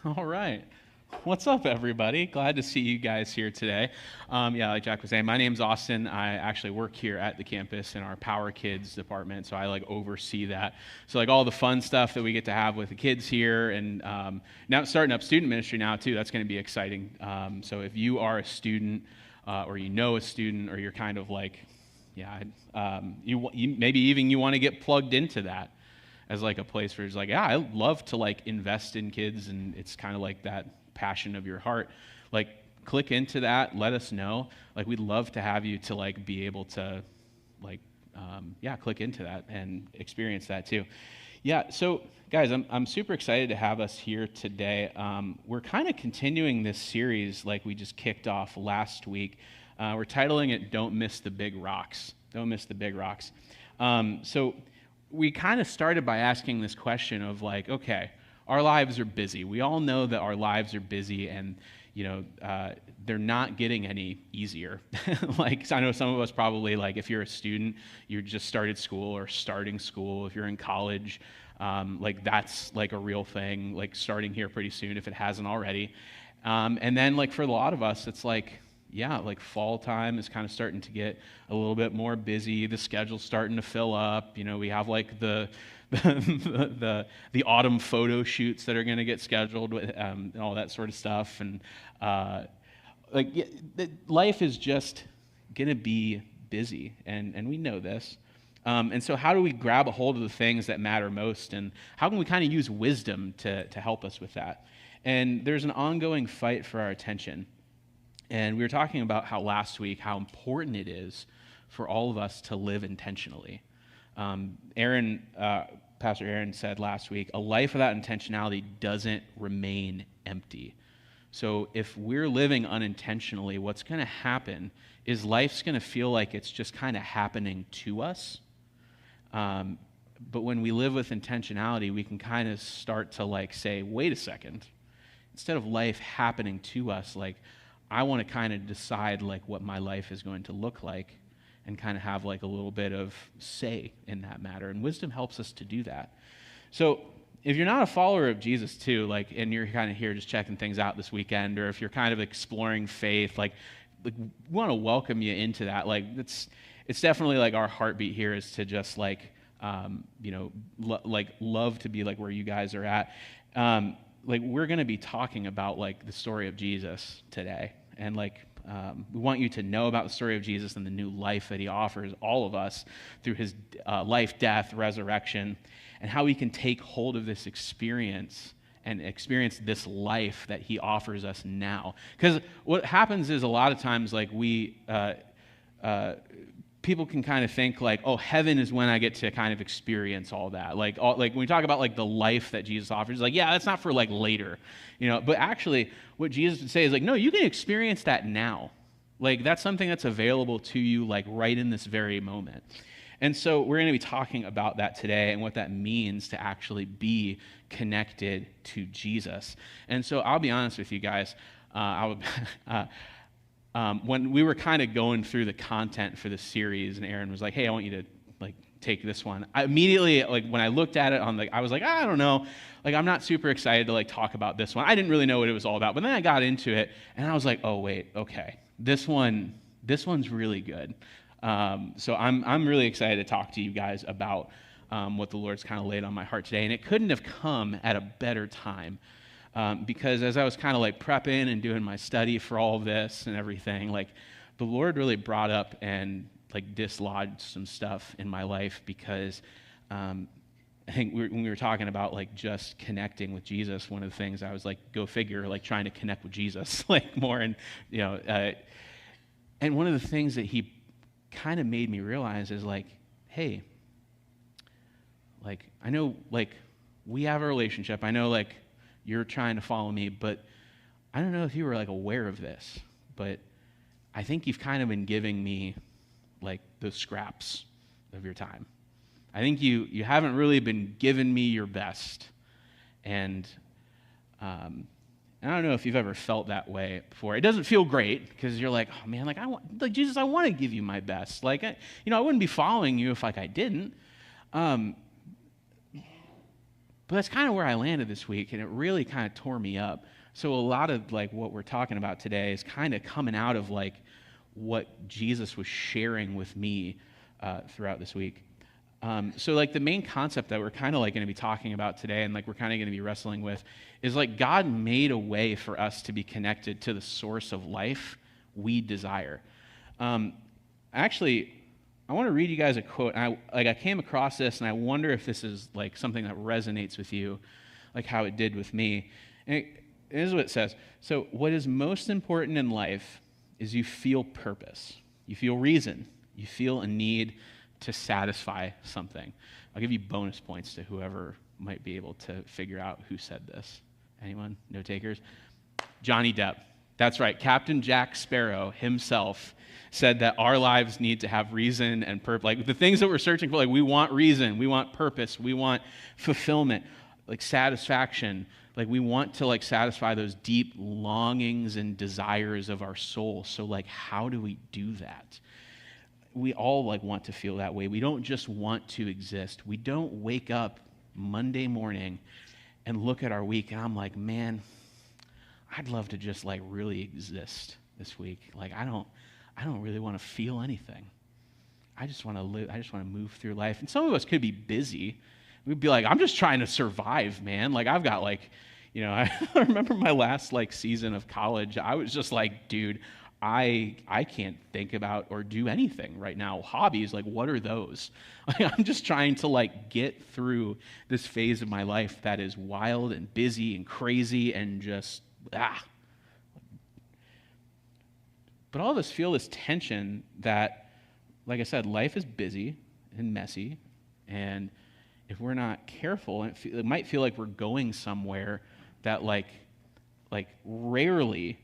All right. What's up, everybody? Glad to see you guys here today. Like Jack was saying, my name's Austin. I actually work here at the campus in our Power Kids department, so I oversee that. So all the fun stuff that we get to have with the kids here, and now starting up student ministry now too. That's going to be exciting. So if you are a student, or you know a student, or you're kind of maybe even you want to get plugged into that as a place where it's I love to invest in kids, and it's kind of that passion of your heart. Click into that, let us know. We'd love to have you to be able to click into that and experience that too. So guys, I'm super excited to have us here today. We're kind of continuing this series we just kicked off last week. We're titling it Don't Miss the Big Rocks. Don't miss the big rocks. So we kind of started by asking this question of okay, our lives are busy. We all know that our lives are busy, and they're not getting any easier. I know some of us probably if you're a student, you just started school or starting school. If you're in college, that's a real thing. Starting here pretty soon if it hasn't already. And then for a lot of us, it's fall time is kind of starting to get a little bit more busy. The schedule's starting to fill up. We have the autumn photo shoots that are going to get scheduled with and all that sort of stuff. And life is just going to be busy, and we know this. And so how do we grab a hold of the things that matter most, and how can we kind of use wisdom to help us with that? And there's an ongoing fight for our attention. And we were talking about how last week, how important it is for all of us to live intentionally. Pastor Aaron said last week, a life without intentionality doesn't remain empty. So if we're living unintentionally, what's going to happen is life's going to feel like it's just kind of happening to us. But when we live with intentionality, we can kind of start to say, wait a second. Instead of life happening to us, I want to kind of decide what my life is going to look like, and kind of have a little bit of say in that matter. And wisdom helps us to do that. So if you're not a follower of Jesus too, and you're kind of here just checking things out this weekend, or if you're kind of exploring faith, we want to welcome you into that. It's definitely our heartbeat here is to just love to be where you guys are at. We're going to be talking about the story of Jesus today, and we want you to know about the story of Jesus and the new life that he offers all of us through his life, death, resurrection, and how we can take hold of this experience and experience this life that he offers us now. Because what happens is a lot of times people can kind of think oh, heaven is when I get to kind of experience all that. When we talk about the life that Jesus offers, that's not for later, But actually, what Jesus would say is no, you can experience that now. That's something that's available to you right in this very moment. And so we're going to be talking about that today and what that means to actually be connected to Jesus. And so I'll be honest with you guys, when we were kind of going through the content for the series, and Aaron was like, hey, I want you to take this one. I immediately, when I looked at it I was I don't know, I'm not super excited to talk about this one. I didn't really know what it was all about, but then I got into it, and I was oh wait, okay, this one's really good. So I'm really excited to talk to you guys about what the Lord's kind of laid on my heart today, and it couldn't have come at a better time. Because as I was kind of prepping and doing my study for all of this and everything, the Lord really brought up and dislodged some stuff in my life, because I think when we were talking about just connecting with Jesus, one of the things I was go figure, trying to connect with Jesus more, and and one of the things that he kind of made me realize is hey, I know we have a relationship. I know you're trying to follow me, but I don't know if you were aware of this, but I think you've kind of been giving me the scraps of your time. I think you haven't really been giving me your best. And I don't know if you've ever felt that way before. It doesn't feel great, because you're oh man, I want, Jesus, I want to give you my best. I wouldn't be following you if I didn't. But that's kind of where I landed this week, and it really kind of tore me up. So a lot of like what we're talking about today is kind of coming out of like what Jesus was sharing with me throughout this week. So like the main concept that we're kind of like going to be talking about today, and like we're kind of going to be wrestling with, is like God made a way for us to be connected to the source of life we desire. Actually, I want to read you guys a quote. I came across this, and I wonder if this is like something that resonates with you, like how it did with me. And this is what it says. So, what is most important in life is you feel purpose, you feel reason, you feel a need to satisfy something. I'll give you bonus points to whoever might be able to figure out who said this. Anyone? No takers? Johnny Depp. That's right. Captain Jack Sparrow himself said that our lives need to have reason and purpose. Like the things that we're searching for, like we want reason, we want purpose, we want fulfillment, like satisfaction. Like we want to like satisfy those deep longings and desires of our soul. So like how do we do that? We all like want to feel that way. We don't just want to exist. We don't wake up Monday morning and look at our week and I'm like, man, I'd love to just like really exist this week. Like I don't really want to feel anything. I just want to live. I just want to move through life. And some of us could be busy. We'd be like, I'm just trying to survive, man. Like I've got like, I remember my last like season of college. I was just like, dude, I can't think about or do anything right now. Hobbies, like what are those? Like, I'm just trying to like get through this phase of my life that is wild and busy and crazy and just But all of us feel this tension that, like I said, life is busy and messy, and if we're not careful, it might feel like we're going somewhere that like rarely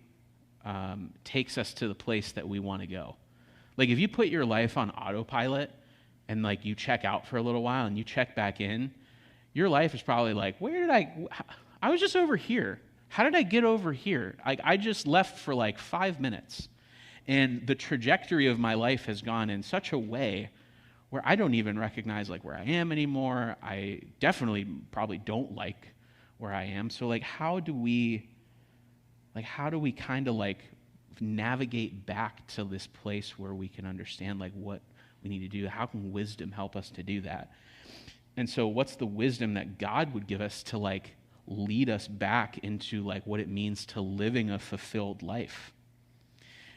takes us to the place that we want to go. Like if you put your life on autopilot and like you check out for a little while and you check back in, your life is probably like, I was just over here. How did I get over here? I just left for like 5 minutes. And the trajectory of my life has gone in such a way where I don't even recognize like where I am anymore. I definitely probably don't like where I am. So like how do we kind of like navigate back to this place where we can understand like what we need to do? How can wisdom help us to do that? And so what's the wisdom that God would give us to like lead us back into like what it means to living a fulfilled life?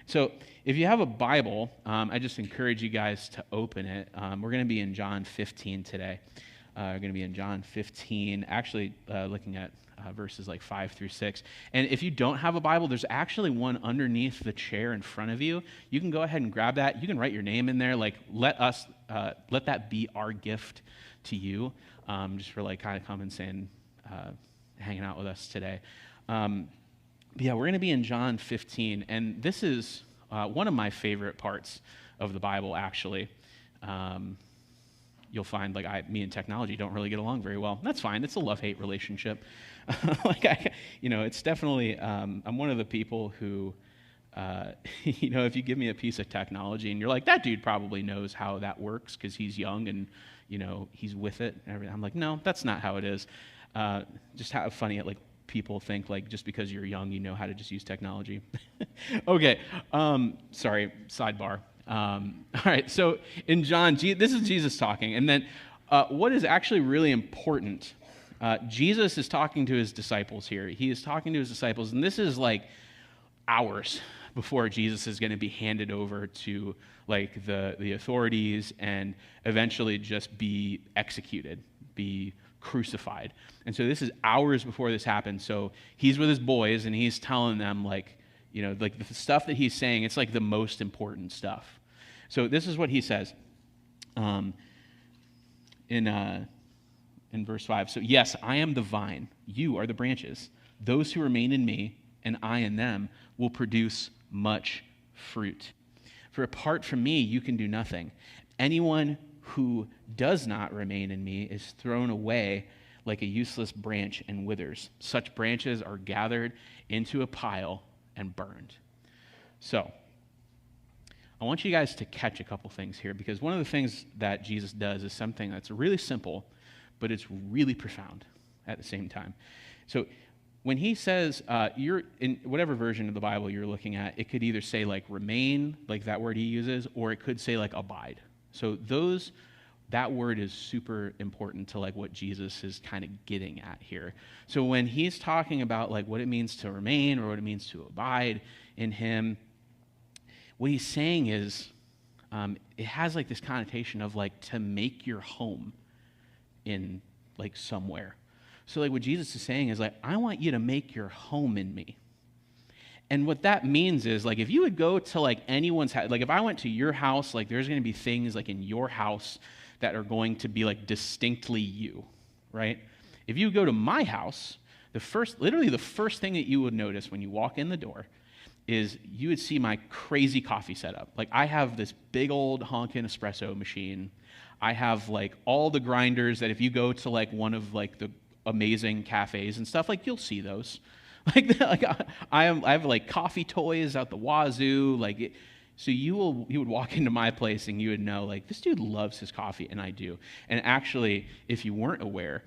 So if you have a Bible, I just encourage you guys to open it. We're going to be in John 15 today. We're going to be in John 15, actually looking at verses like 5 through 6. And if you don't have a Bible, there's actually one underneath the chair in front of you. You can go ahead and grab that. You can write your name in there. Like let that be our gift to you, just for like kind of coming and saying, hanging out with us today. Yeah, we're going to be in John 15, and this is one of my favorite parts of the Bible, actually. You'll find, like, me and technology don't really get along very well. That's fine. It's a love-hate relationship. It's definitely, I'm one of the people who, if you give me a piece of technology and you're like, that dude probably knows how that works because he's young and, he's with it and everything. I'm like, no, that's not how it is. Just how funny it, like, people think like just because you're young you know how to just use technology. Okay, sorry, sidebar. All right, so in John, this is Jesus talking, and then what is actually really important, Jesus is talking to his disciples here. He is talking to his disciples, and this is like hours before Jesus is going to be handed over to like the authorities and eventually just be executed, be crucified. And so this is hours before this happens. So he's with his boys and he's telling them like the stuff that he's saying, it's like the most important stuff. So this is what he says in verse 5. So yes, I am the vine, you are the branches. Those who remain in me and I in them will produce much fruit. For apart from me, you can do nothing. Anyone who does not remain in me is thrown away like a useless branch and withers. Such branches are gathered into a pile and burned. So, I want you guys to catch a couple things here, because one of the things that Jesus does is something that's really simple, but it's really profound. at the same time. So when he says, you're in whatever version of the Bible you're looking at, it could either say like remain, like that word he uses, or it could say like abide. So that word is super important to like what Jesus is kind of getting at here. So when he's talking about like what it means to remain or what it means to abide in him, what he's saying is it has like this connotation of like to make your home in like somewhere. So like what Jesus is saying is like, I want you to make your home in me. And what that means is like if you would go to like anyone's house, like if I went to your house, like there's going to be things like in your house that are going to be like distinctly you, right? If you go to my house, literally the first thing that you would notice when you walk in the door is you would see my crazy coffee setup. Like I have this big old honkin' espresso machine. I have like all the grinders that if you go to like one of like the amazing cafes and stuff, like you'll see those. I have like coffee toys out the wazoo. So you would walk into my place and you would know like this dude loves his coffee, and I do. And actually, if you weren't aware,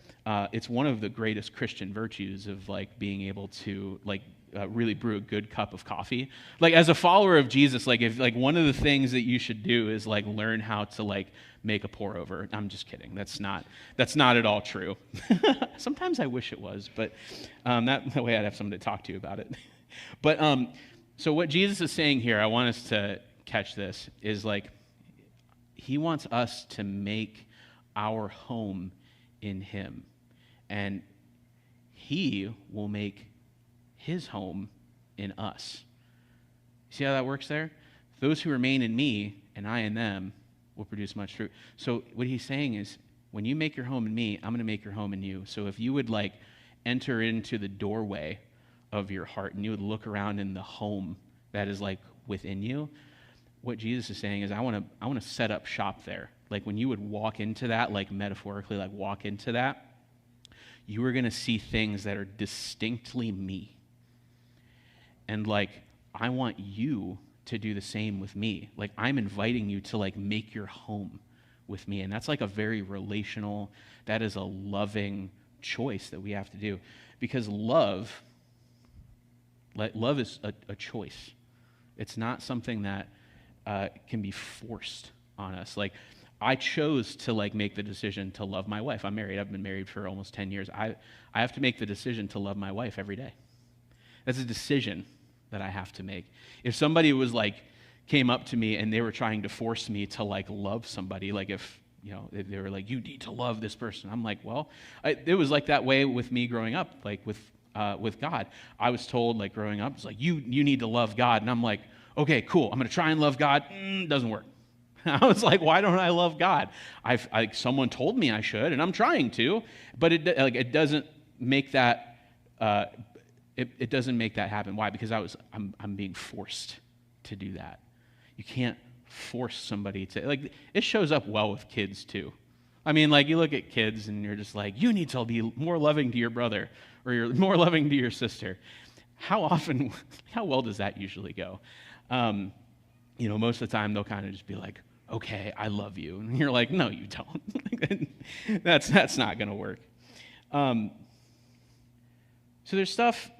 it's one of the greatest Christian virtues of like being able to like really brew a good cup of coffee. Like as a follower of Jesus, like if like one of the things that you should do is like learn how to like make a pour over. I'm just kidding. That's not at all true. Sometimes I wish it was, but that way I'd have someone to talk to about it. But so what Jesus is saying here, I want us to catch this, is like he wants us to make our home in him, and he will make his home in us. See how that works there? Those who remain in me and I in them will produce much fruit. So what he's saying is, when you make your home in me, I'm going to make your home in you. So if you would like enter into the doorway of your heart and you would look around in the home that is like within you, what Jesus is saying is, I want to set up shop there. Like when you would walk into that, like metaphorically, like walk into that, you are going to see things that are distinctly me. And like, I want you to do the same with me. Like I'm inviting you to like make your home with me. And that's like a very relational, that is a loving choice that we have to do. Because love is a choice. It's not something that can be forced on us. Like I chose to like make the decision to love my wife. I'm married. I've been married for almost 10 years. I have to make the decision to love my wife every day. That's a decision that I have to make. If somebody was like, came up to me and they were trying to force me to like love somebody, like if they were like, you need to love this person. I'm like, well, it was like that way with me growing up, like with God. I was told like growing up, it's like, you need to love God. And I'm like, okay, cool. I'm going to try and love God. Doesn't work. I was like, why don't I love God? Someone told me I should, and I'm trying to, but it doesn't make that, it doesn't make that happen. Why? Because I'm being forced to do that. You can't force somebody to, like, it shows up well with kids too. I mean, like, you look at kids and you're just like, you need to be more loving to your brother, or you're more loving to your sister. How well does that usually go? Most of the time they'll kind of just be like, okay, I love you. And you're like, no, you don't. That's not going to work. So there's stuff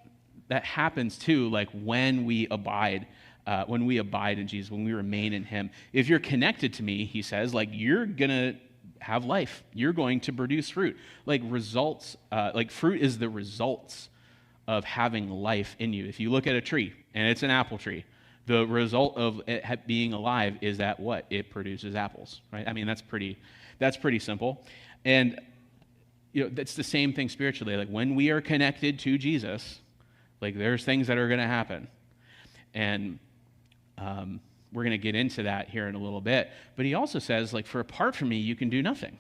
that happens too, like when we abide in Jesus, when we remain in him. If you're connected to me, he says, like, you're going to have life. You're going to produce fruit. Like results, like fruit is the results of having life in you. If you look at a tree, and it's an apple tree, the result of it being alive is that what? It produces apples, right? I mean, that's pretty simple. And that's the same thing spiritually. Like when we are connected to Jesus, like there's things that are going to happen. And we're going to get into that here in a little bit. But he also says, like, for apart from me, you can do nothing.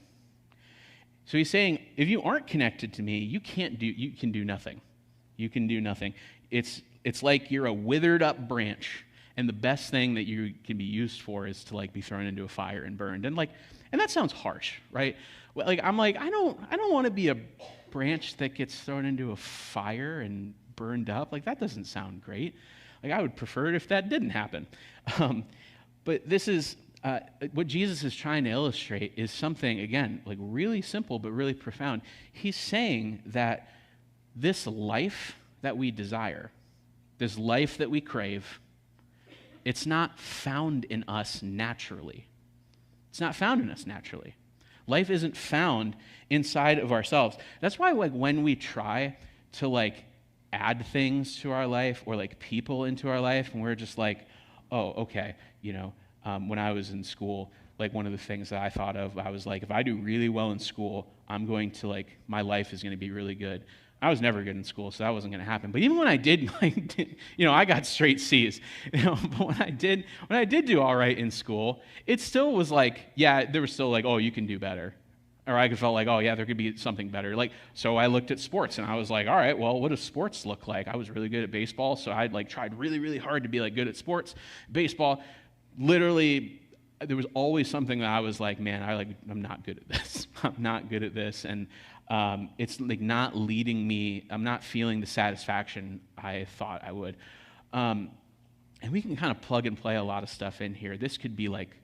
So he's saying, if you aren't connected to me, you can do nothing. You can do nothing. It's like you're a withered up branch, and the best thing that you can be used for is to like be thrown into a fire and burned. And that sounds harsh, right? Like I'm like, I don't want to be a branch that gets thrown into a fire and burned up. Like that doesn't sound great. Like I would prefer it if that didn't happen. But this is what Jesus is trying to illustrate is something, again, like really simple but really profound. He's saying that this life that we desire, this life that we crave, it's not found in us naturally. It's not found in us naturally. Life isn't found inside of ourselves. That's why, like, when we try to, like, add things to our life or, like, people into our life, and we're just like, oh, okay, when I was in school, like, one of the things that I thought of, I was like, if I do really well in school, I'm going to, like, my life is going to be really good. I was never good in school, so that wasn't going to happen. But even when I did, I got straight C's. But when I did do all right in school, it still was like, yeah, there was still like, oh, you can do better. Or I felt like, oh, yeah, there could be something better. Like, so I looked at sports, and I was like, all right, well, what does sports look like? I was really good at baseball, so I like tried really, really hard to be like good at sports. Baseball, literally, there was always something that I was like, man, I'm not good at this. I'm not good at this, and it's like not leading me. I'm not feeling the satisfaction I thought I would. And we can kind of plug and play a lot of stuff in here. This could be like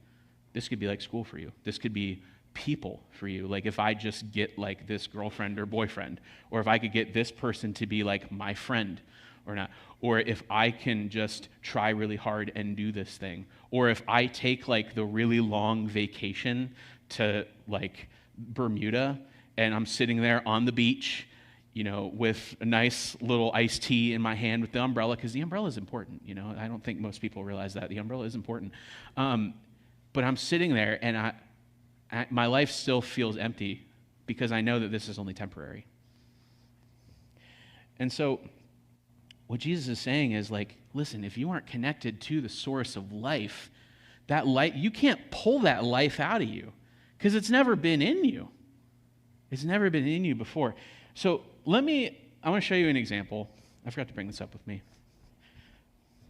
school for you. This could be people for you. Like if I just get like this girlfriend or boyfriend, or if I could get this person to be like my friend or not, or if I can just try really hard and do this thing, or if I take like the really long vacation to like Bermuda and I'm sitting there on the beach, with a nice little iced tea in my hand with the umbrella, because the umbrella is important. I don't think most people realize that the umbrella is important. But I'm sitting there and my life still feels empty because I know that this is only temporary. And so what Jesus is saying is like, listen, if you aren't connected to the source of life, that life, you can't pull that life out of you because it's never been in you. It's never been in you before. So I want to show you an example. I forgot to bring this up with me.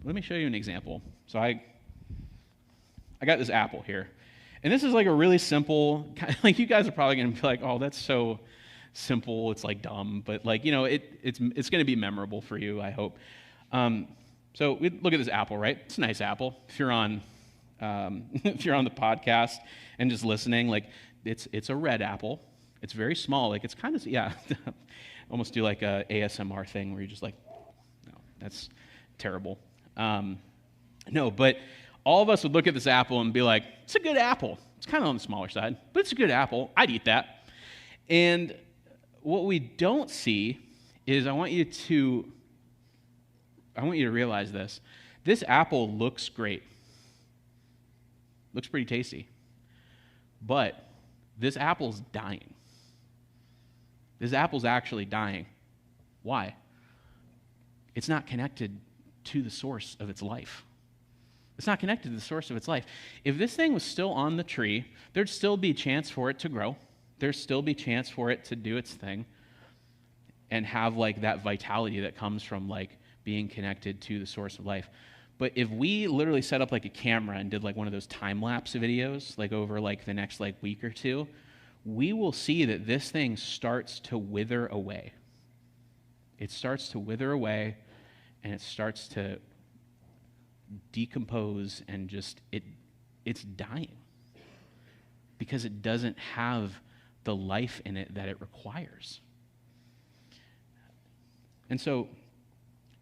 Let me show you an example. So I got this apple here. And this is like a really simple, like you guys are probably going to be like, oh, that's so simple. It's like dumb. But like, it's going to be memorable for you, I hope. So we look at this apple, right? It's a nice apple. If you're on the podcast and just listening, like it's a red apple. It's very small. Like it's kind of, almost do like a ASMR thing where you're just like, no, that's terrible. No, but all of us would look at this apple and be like, it's a good apple. It's kind of on the smaller side, but it's a good apple. I'd eat that. And what we don't see is I want you to realize this. This apple looks great. Looks pretty tasty. But this apple's dying. This apple's actually dying. Why? It's not connected to the source of its life. It's not connected to the source of its life. If this thing was still on the tree, there'd still be a chance for it to grow. There'd still be a chance for it to do its thing and have like that vitality that comes from like being connected to the source of life. But if we literally set up like a camera and did like one of those time-lapse videos like over like the next like week or two, we will see that this thing starts to wither away. It starts to wither away and it starts to decompose and just it's dying because it doesn't have the life in it that it requires. And so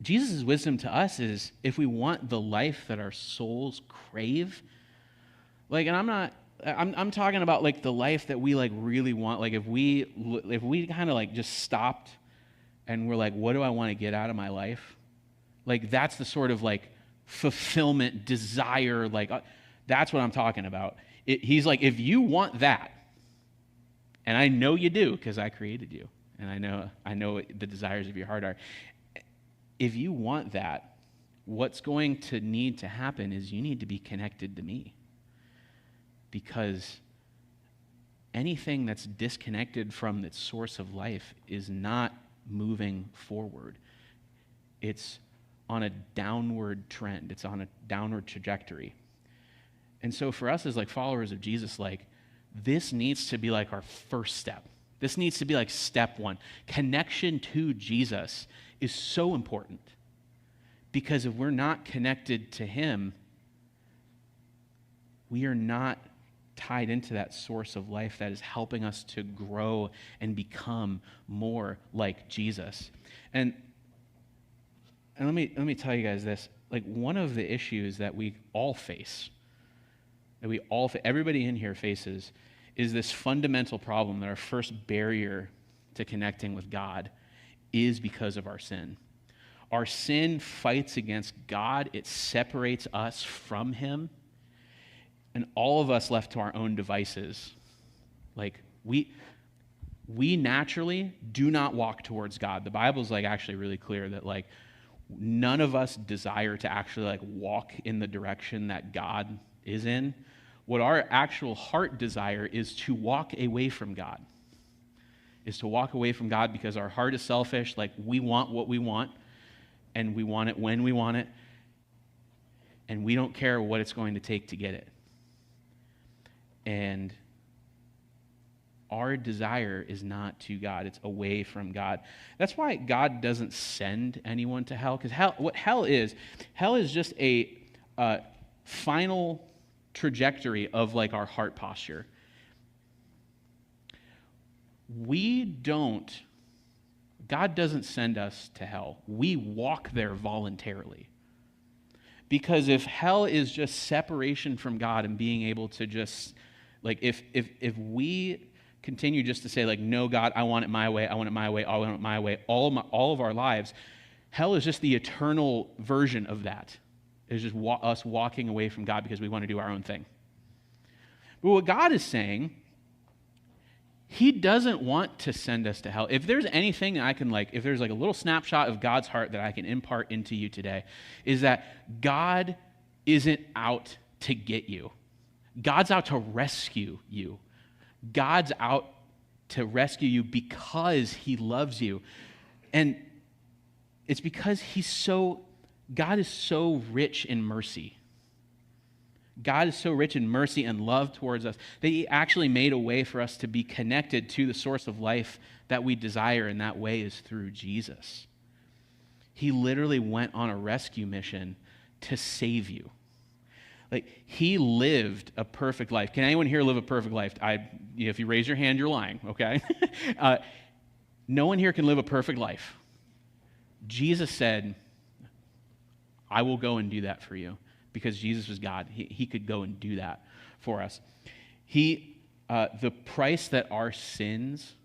Jesus' wisdom to us is if we want the life that our souls crave, like, and I'm talking about like the life that we like really want. Like if we kind of like just stopped and we're like, what do I want to get out of my life? Like that's the sort of like fulfillment, desire, like that's what I'm talking about. He's like, if you want that, and I know you do because I created you, and I know what the desires of your heart are. If you want that, what's going to need to happen is you need to be connected to me. Because anything that's disconnected from its source of life is not moving forward. It's on a downward trend. It's on a downward trajectory. And so for us as like followers of Jesus, like this needs to be like our first step. This needs to be like step one. Connection to Jesus is so important because if we're not connected to him, we are not tied into that source of life that is helping us to grow and become more like Jesus. And let me tell you guys this. Like, one of the issues that we all face, everybody in here faces, is this fundamental problem that our first barrier to connecting with God is because of our sin. Our sin fights against God. It separates us from him. And all of us left to our own devices, like, we naturally do not walk towards God. The Bible's like actually really clear that like none of us desire to actually like walk in the direction that God is in. What our actual heart desire is to walk away from God. Is to walk away from God because our heart is selfish. Like, we want what we want, and we want it when we want it, and we don't care what it's going to take to get it. And our desire is not to God. It's away from God. That's why God doesn't send anyone to hell, because hell is just a final trajectory of like our heart posture. God doesn't send us to hell. We walk there voluntarily. Because if hell is just separation from God and being able to just, like, if we continue just to say, like, no, God, I want it my way, I want it my way, I want it my way, all of our lives, hell is just the eternal version of that. It's just us walking away from God because we want to do our own thing. But what God is saying, he doesn't want to send us to hell. If there's anything that I can, like, if there's like a little snapshot of God's heart that I can impart into you today, is that God isn't out to get you. God's out to rescue you. God's out to rescue you because he loves you. And it's because God is so rich in mercy. God is so rich in mercy and love towards us that he actually made a way for us to be connected to the source of life that we desire, and that way is through Jesus. He literally went on a rescue mission to save you. Like, he lived a perfect life. Can anyone here live a perfect life? If you raise your hand, you're lying, okay? No one here can live a perfect life. Jesus said, I will go and do that for you. Because Jesus was God, he could go and do that for us. The price that our sins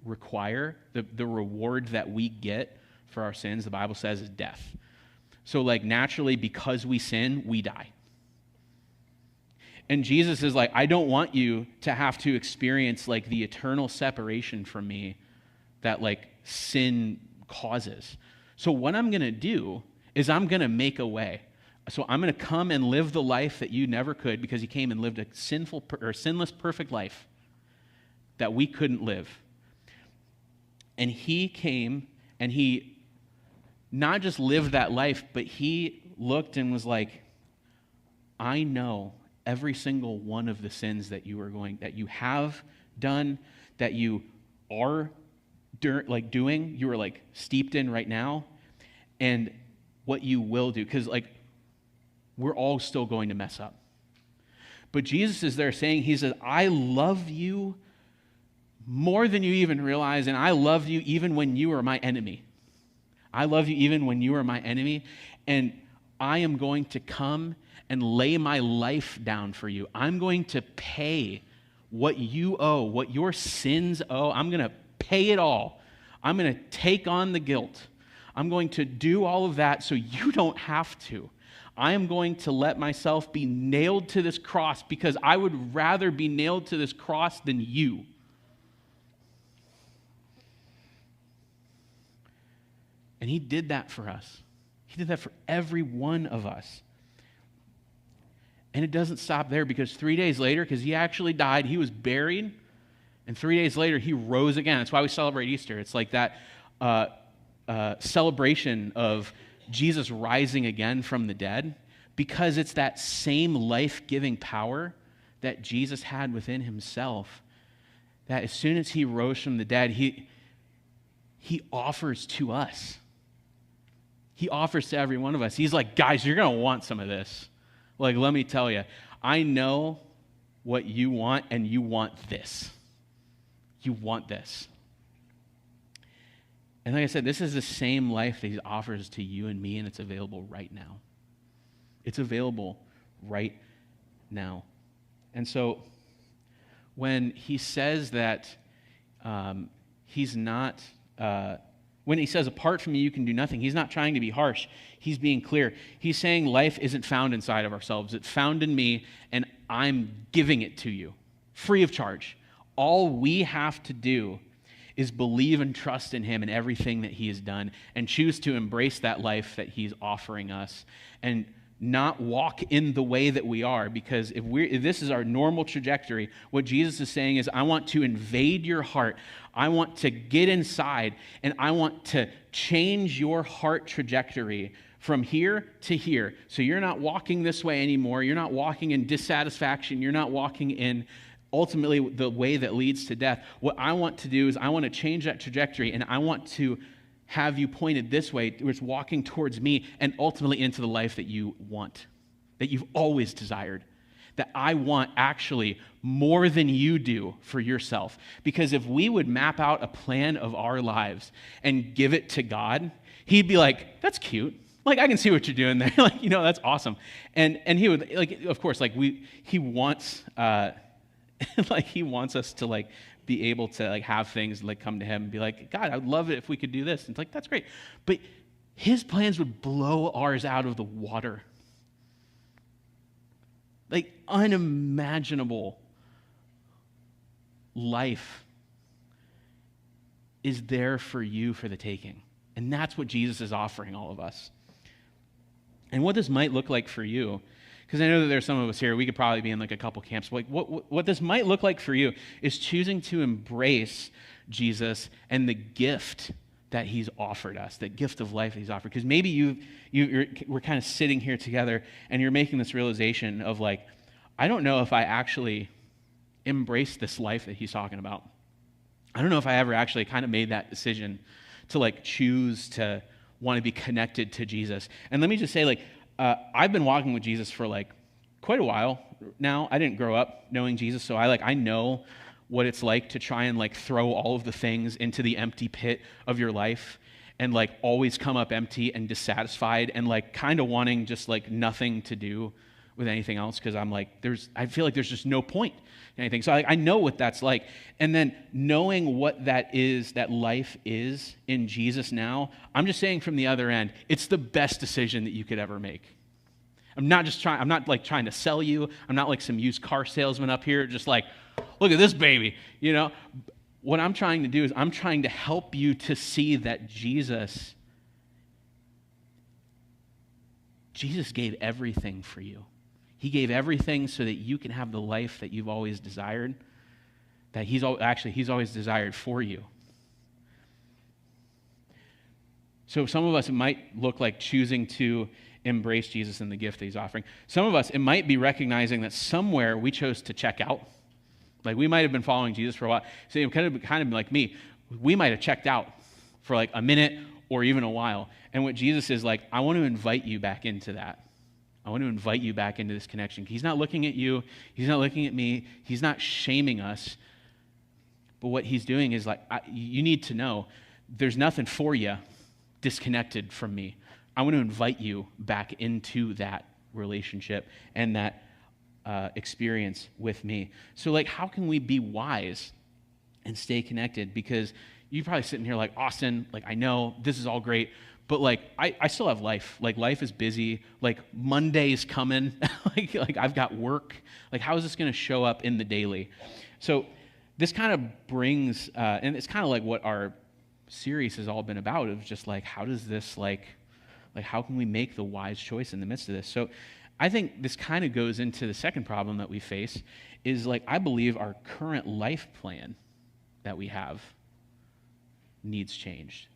require, the reward that we get for our sins, the Bible says, is death. So, like, naturally, because we sin, we die. And Jesus is like, I don't want you to have to experience, like, the eternal separation from me that, like, sin causes. So what I'm going to do is I'm going to make a way. So I'm going to come and live the life that you never could, because he came and lived a sinless, perfect life that we couldn't live. And he came and he not just lived that life, but he looked and was like, I know every single one of the sins that you have done, that you are doing, you are like steeped in right now, and what you will do. Because like, we're all still going to mess up. But Jesus is there saying, he says, I love you more than you even realize, and I love you even when you are my enemy. I love you even when you are my enemy, and I am going to come and lay my life down for you. I'm going to pay what you owe, what your sins owe. I'm going to pay it all. I'm going to take on the guilt. I'm going to do all of that so you don't have to. I am going to let myself be nailed to this cross because I would rather be nailed to this cross than you. And he did that for us. He did that for every one of us. And it doesn't stop there, because 3 days later, because he actually died, he was buried, and 3 days later he rose again. That's why we celebrate Easter. It's like that celebration of Jesus rising again from the dead, because it's that same life-giving power that Jesus had within himself, that as soon as he rose from the dead, he offers to us. He offers to every one of us. He's like, guys, you're going to want some of this. Like, let me tell you, I know what you want, and you want this. You want this. And like I said, this is the same life that he offers to you and me, and it's available right now. It's available right now. And so when he says that he's not, when he says, apart from me, you can do nothing, he's not trying to be harsh. He's being clear. He's saying life isn't found inside of ourselves. It's found in me, and I'm giving it to you, free of charge. All we have to do is believe and trust in him and everything that he has done, and choose to embrace that life that he's offering us, and not walk in the way that we are. Because if this is our normal trajectory, what Jesus is saying is, I want to invade your heart. I want to get inside, and I want to change your heart trajectory from here to here. So you're not walking this way anymore. You're not walking in dissatisfaction. You're not walking in ultimately the way that leads to death. What I want to do is I want to change that trajectory, and I want to have you pointed this way, towards walking towards me, and ultimately into the life that you want, that you've always desired, that I want actually more than you do for yourself. Because if we would map out a plan of our lives and give it to God, he'd be like, that's cute. Like, I can see what you're doing there. Like, that's awesome. And he would, like, of course, like he wants, like, he wants us to, like, be able to, like, have things, like, come to him and be like, God, I would love it if we could do this. And it's like, that's great. But his plans would blow ours out of the water. Like, unimaginable life is there for you for the taking. And that's what Jesus is offering all of us. And what this might look like for you, because I know that there's some of us here, we could probably be in like a couple camps. Like what this might look like for you is choosing to embrace Jesus and the gift that he's offered us, that gift of life that he's offered. Because maybe we're kind of sitting here together and you're making this realization of, like, I don't know if I actually embrace this life that he's talking about. I don't know if I ever actually kind of made that decision to, like, choose to want to be connected to Jesus. And let me just say, like, I've been walking with Jesus for, like, quite a while now. I didn't grow up knowing Jesus, so I know what it's like to try and, like, throw all of the things into the empty pit of your life and, like, always come up empty and dissatisfied and, like, kind of wanting just, like, nothing to do with anything else, because I'm like, I feel like there's just no point in anything. So I know what that's like. And then knowing what that is, that life is in Jesus now, I'm just saying from the other end, it's the best decision that you could ever make. I'm not trying to sell you. I'm not like some used car salesman up here, just like, look at this baby, What I'm trying to do is I'm trying to help you to see that Jesus gave everything for you. He gave everything so that you can have the life that you've always desired, that he's always desired for you. So some of us, it might look like choosing to embrace Jesus and the gift that he's offering. Some of us, it might be recognizing that somewhere we chose to check out. Like, we might have been following Jesus for a while. So it kind of like me. We might have checked out for like a minute or even a while. And what Jesus is like, I want to invite you back into that. I want to invite you back into this connection. He's not looking at you. He's not looking at me. He's not shaming us. But what he's doing is like, you need to know there's nothing for you disconnected from me. I want to invite you back into that relationship and that experience with me. So, like, how can we be wise and stay connected? Because you're probably sitting here like, Austin, like, I know this is all great, but, like, I still have life. Like, life is busy. Like, Monday's coming. like I've got work. Like, how is this going to show up in the daily? So this kind of brings, and it's kind of like what our series has all been about, of just like, how does this, like how can we make the wise choice in the midst of this? So I think this kind of goes into the second problem that we face, is, like, I believe our current life plan that we have needs changed.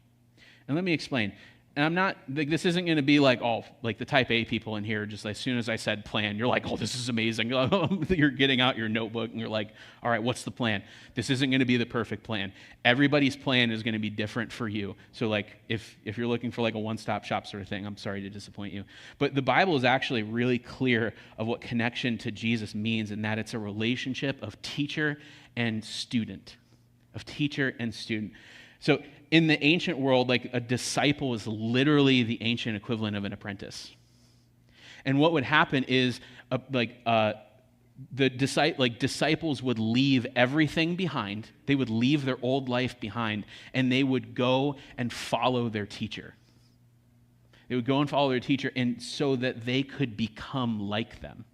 And let me explain. And I'm not, like, this isn't going to be like, oh, like the type A people in here, just as soon as I said plan, you're like, oh, this is amazing. You're getting out your notebook and you're like, all right, what's the plan? This isn't going to be the perfect plan. Everybody's plan is going to be different for you. So like, if you're looking for like a one-stop shop sort of thing, I'm sorry to disappoint you. But the Bible is actually really clear of what connection to Jesus means, and that it's a relationship of teacher and student. Of teacher and student. So in the ancient world, like a disciple is literally the ancient equivalent of an apprentice. And what would happen is disciples would leave everything behind. They would leave their old life behind, and they would go and follow their teacher. They would go and follow their teacher, and so that they could become like them.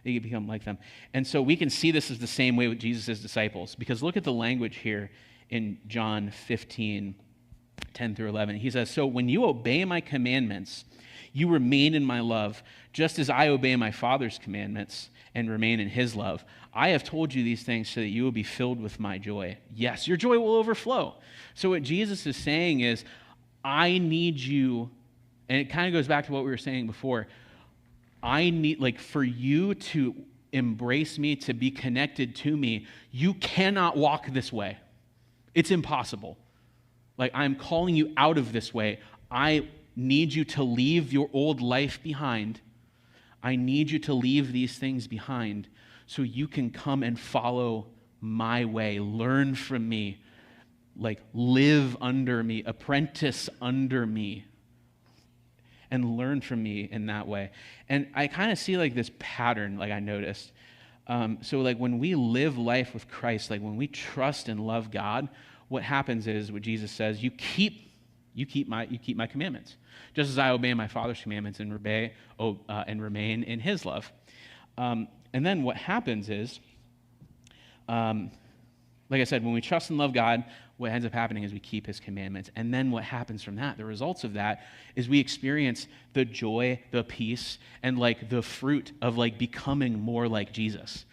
They could become like them. And so we can see this is the same way with Jesus' disciples, because look at the language here in John 15, 10 through 11. He says, so when you obey my commandments, you remain in my love, just as I obey my Father's commandments and remain in his love. I have told you these things so that you will be filled with my joy. Yes, your joy will overflow. So what Jesus is saying is, I need you, and it kind of goes back to what we were saying before. I need, like, for you to embrace me, to be connected to me, you cannot walk this way. It's impossible. Like, I'm calling you out of this way. I need you to leave your old life behind. I need you to leave these things behind so you can come and follow my way. Learn from me. Like, live under me. Apprentice under me. And learn from me in that way. And I kind of see like this pattern, like I noticed. So like when we live life with Christ, like when we trust and love God, what happens is what Jesus says, you keep my commandments, just as I obey my Father's commandments and remain in his love. And then what happens is, like I said, when we trust and love God, what ends up happening is we keep his commandments. And then what happens from that, the results of that, is we experience the joy, the peace, and like the fruit of like becoming more like Jesus.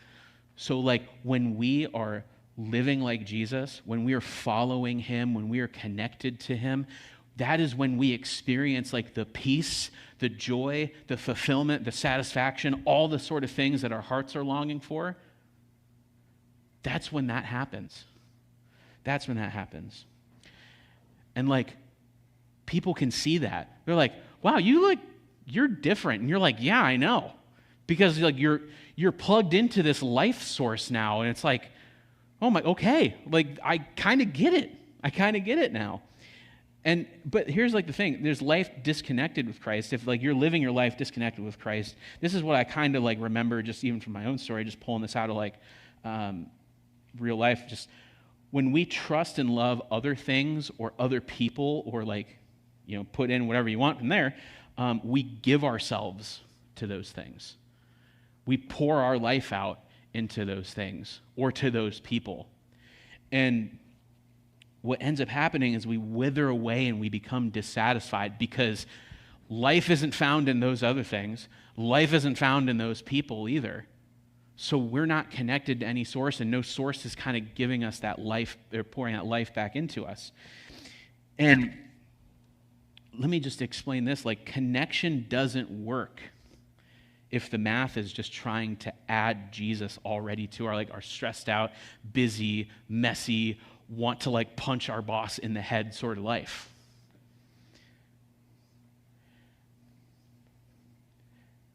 So like when we are living like Jesus, when we are following him, when we are connected to him, that is when we experience like the peace, the joy, the fulfillment, the satisfaction, all the sort of things that our hearts are longing for. That's when that happens. That's when that happens. And like, people can see that. They're like, wow, you're different. And you're like, yeah, I know. Because like you're plugged into this life source now. And it's like, oh my, okay. Like, I kind of get it. I kind of get it now. But here's like the thing, there's life disconnected with Christ. If like you're living your life disconnected with Christ, this is what I kind of like remember just even from my own story, just pulling this out of like real life. Just when we trust and love other things or other people or like, put in whatever you want from there, we give ourselves to those things. We pour our life out into those things or to those people. And what ends up happening is we wither away and we become dissatisfied because life isn't found in those other things. Life isn't found in those people either. So we're not connected to any source, and no source is kind of giving us that life, they're pouring that life back into us. And let me just explain this, like connection doesn't work if the math is just trying to add Jesus already to our stressed out, busy, messy, want to like punch our boss in the head sort of life.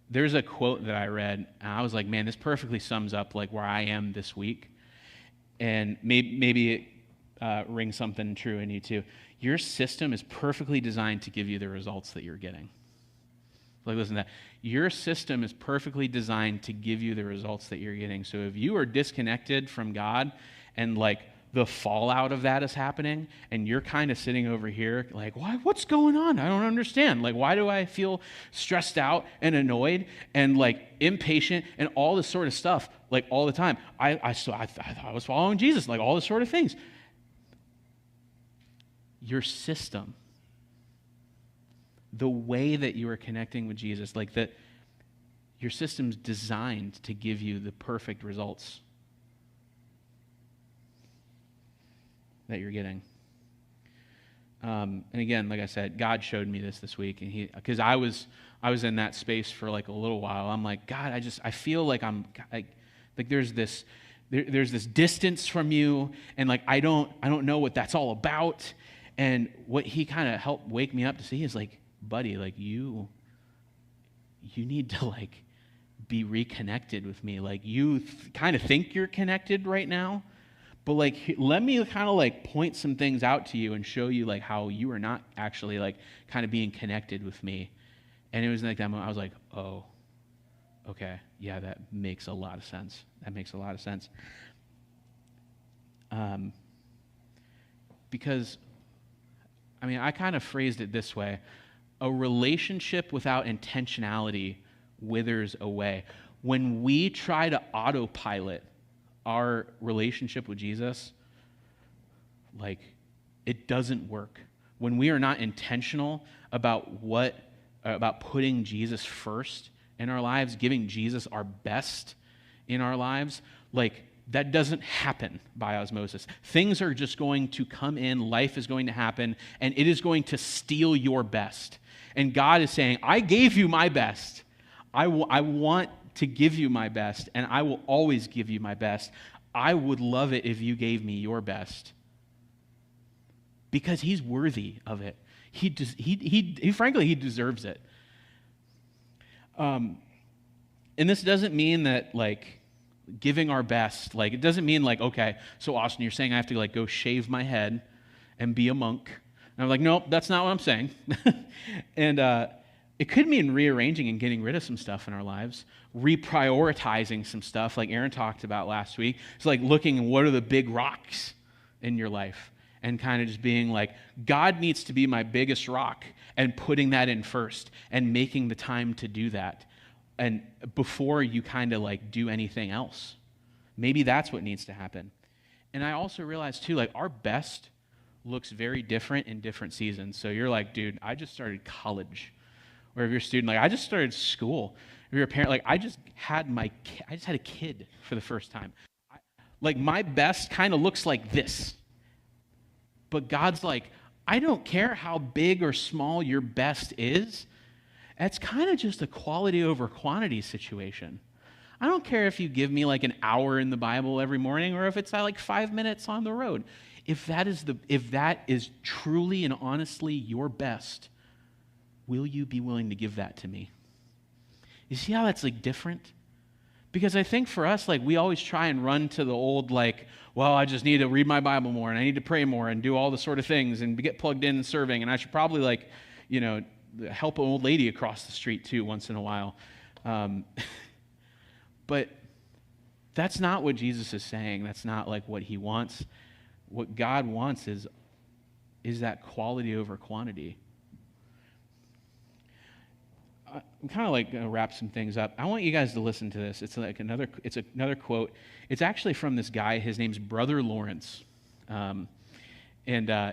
There's a quote that I read, and I was like, man, this perfectly sums up like where I am this week. And maybe it rings something true in you too. Your system is perfectly designed to give you the results that you're getting. Like, listen to that. Your system is perfectly designed to give you the results that you're getting. So if you are disconnected from God and like the fallout of that is happening, and you're kind of sitting over here like, why? What's going on? I don't understand. Like, why do I feel stressed out and annoyed and like impatient and all this sort of stuff like all the time? I thought I was following Jesus, like all this sort of things. Your system, the way that you are connecting with Jesus, like that, your system's designed to give you the perfect results that you're getting. And again, like I said, God showed me this week, and because I was in that space for like a little while. I'm like, God, I feel like like there's this distance from you, and like I don't know what that's all about. And what he kind of helped wake me up to see is like, buddy, like you need to like be reconnected with me. Like you kind of think you're connected right now, but like let me kind of like point some things out to you and show you like how you are not actually like kind of being connected with me. And it was like that moment I was like, oh, okay, yeah, that makes a lot of sense. Because I mean, I kind of phrased it this way: a relationship without intentionality withers away. When we try to autopilot our relationship with Jesus, like, it doesn't work. When we are not intentional about putting Jesus first in our lives, giving Jesus our best in our lives, like, that doesn't happen by osmosis. Things are just going to come in, life is going to happen, and it is going to steal your best. And God is saying, I gave you my best. I want to give you my best, and I will always give you my best. I would love it if you gave me your best. Because he's worthy of it. Frankly, he deserves it. And this doesn't mean that, like, giving our best, like, it doesn't mean like, okay, so Austin, you're saying I have to like go shave my head and be a monk. And I'm like, nope, that's not what I'm saying. And it could mean rearranging and getting rid of some stuff in our lives, reprioritizing some stuff like Aaron talked about last week. It's like looking at what are the big rocks in your life and kind of just being like, God needs to be my biggest rock, and putting that in first and making the time to do that. And before you kind of like do anything else, maybe that's what needs to happen. And I also realized too, like, our best looks very different in different seasons. So you're like, dude, I just started college. Or if you're a student, like, I just started school. If you're a parent, like, I just had a kid for the first time. Like, my best kind of looks like this. But God's like, I don't care how big or small your best is. It's kind of just a quality over quantity situation. I don't care if you give me like an hour in the Bible every morning or if it's like 5 minutes on the road. If that is truly and honestly your best, will you be willing to give that to me? You see how that's like different? Because I think for us, like, we always try and run to the old, like, well, I just need to read my Bible more and I need to pray more and do all the sort of things and get plugged in and serving, and I should probably, like, help an old lady across the street too once in a while. But that's not what Jesus is saying. That's not like what he wants. What God wants is that quality over quantity. I'm kind of like going to wrap some things up. I want you guys to listen to this. It's another quote. It's actually from this guy. His name's Brother Lawrence. And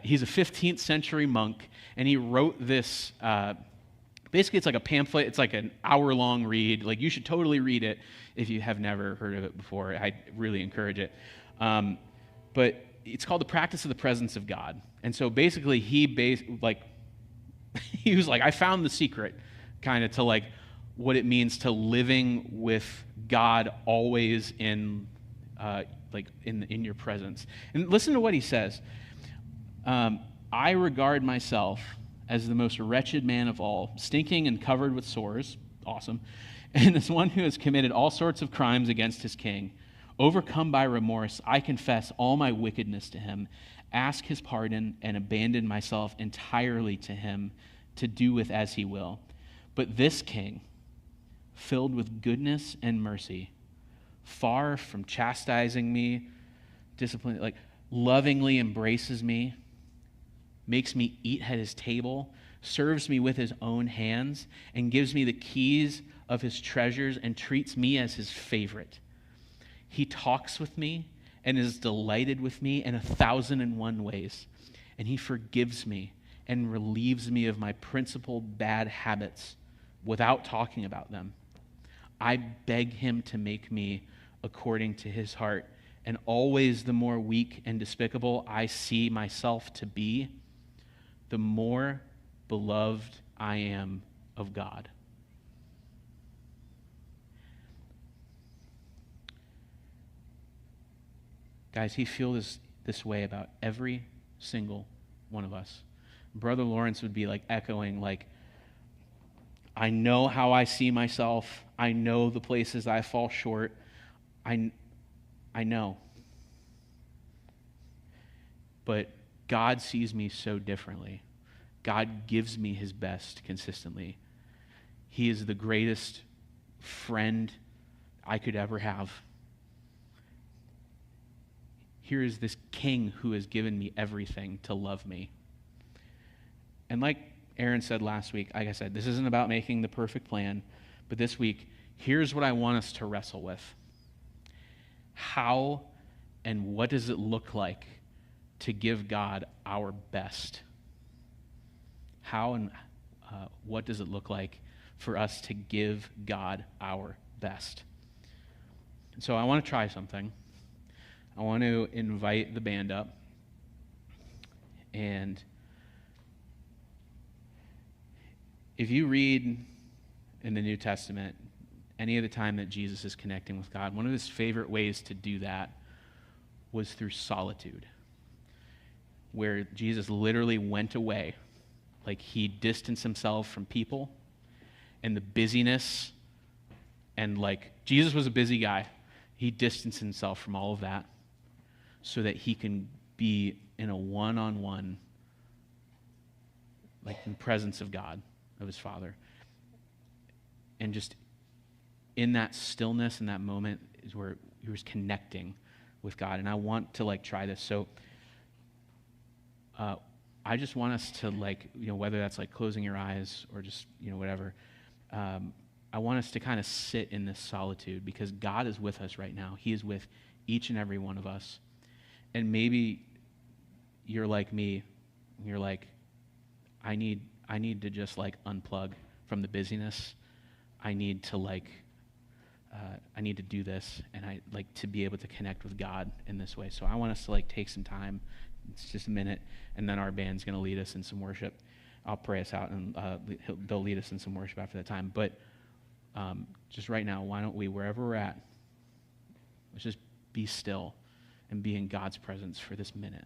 he's a 15th century monk, and he wrote this, basically it's like a pamphlet. It's like an hour-long read. Like, you should totally read it if you have never heard of it before. I really encourage it. But it's called The Practice of the Presence of God. And so basically he was like, I found the secret kind of to like what it means to living with God always in your presence. And listen to what he says. I regard myself as the most wretched man of all, stinking and covered with sores, awesome, and as one who has committed all sorts of crimes against his king. Overcome by remorse, I confess all my wickedness to him, ask his pardon, and abandon myself entirely to him to do with as he will. But this king, filled with goodness and mercy, far from chastising me, lovingly embraces me, makes me eat at his table, serves me with his own hands, and gives me the keys of his treasures and treats me as his favorite. He talks with me and is delighted with me in 1,001 ways, and he forgives me and relieves me of my principal bad habits without talking about them. I beg him to make me according to his heart, and always the more weak and despicable I see myself to be, the more beloved I am of God. Guys, he feels this way about every single one of us. Brother Lawrence would be like echoing, like, I know how I see myself. I know the places I fall short. I know. But God sees me so differently. God gives me his best consistently. He is the greatest friend I could ever have. Here is this king who has given me everything to love me. And like Aaron said last week, like I said, this isn't about making the perfect plan, but this week, here's what I want us to wrestle with. How and what does it look like to give God our best? How and what does it look like for us to give God our best? So I want to try something. I want to invite the band up. And if you read in the New Testament, any of the time that Jesus is connecting with God, one of his favorite ways to do that was through solitude, where Jesus literally went away. Like he distanced himself from people and the busyness. And like Jesus was a busy guy. He distanced himself from all of that so that he can be in a one-on-one, like in presence of God, of his Father. And just in that stillness, in that moment, is where he was connecting with God. And I want to like try this. So I just want us to like, whether that's like closing your eyes or just, whatever. I want us to kind of sit in this solitude because God is with us right now. He is with each and every one of us. And maybe you're like me. You're like, I need to just like unplug from the busyness. I need to like, I need to do this, and I like to be able to connect with God in this way. So I want us to like take some time. It's just a minute, and then our band's going to lead us in some worship. I'll pray us out, and they'll lead us in some worship after that time. But just right now, why don't we, wherever we're at, let's just be still and be in God's presence for this minute.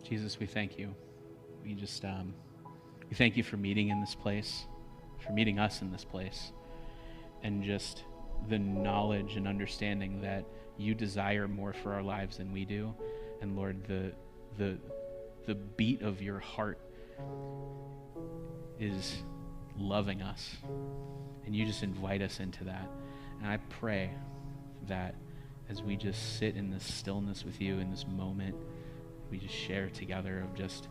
Jesus, we thank you. We just, we thank you for meeting in this place, for meeting us in this place, and just the knowledge and understanding that you desire more for our lives than we do. And Lord, the beat of your heart is loving us, and you just invite us into that. And I pray that as we just sit in this stillness with you in this moment, we just share together of just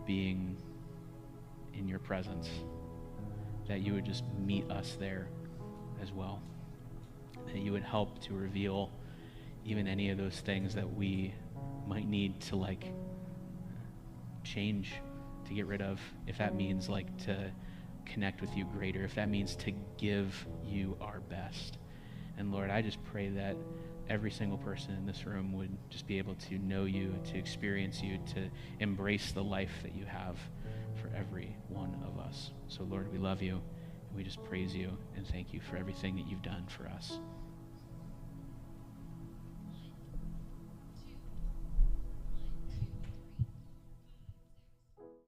being in your presence, that you would just meet us there as well, that you would help to reveal even any of those things that we might need to like change, to get rid of, if that means like to connect with you greater, if that means to give you our best. And Lord, I just pray that every single person in this room would just be able to know you, to experience you, to embrace the life that you have for every one of us. So Lord, we love you, and we just praise you and thank you for everything that you've done for us.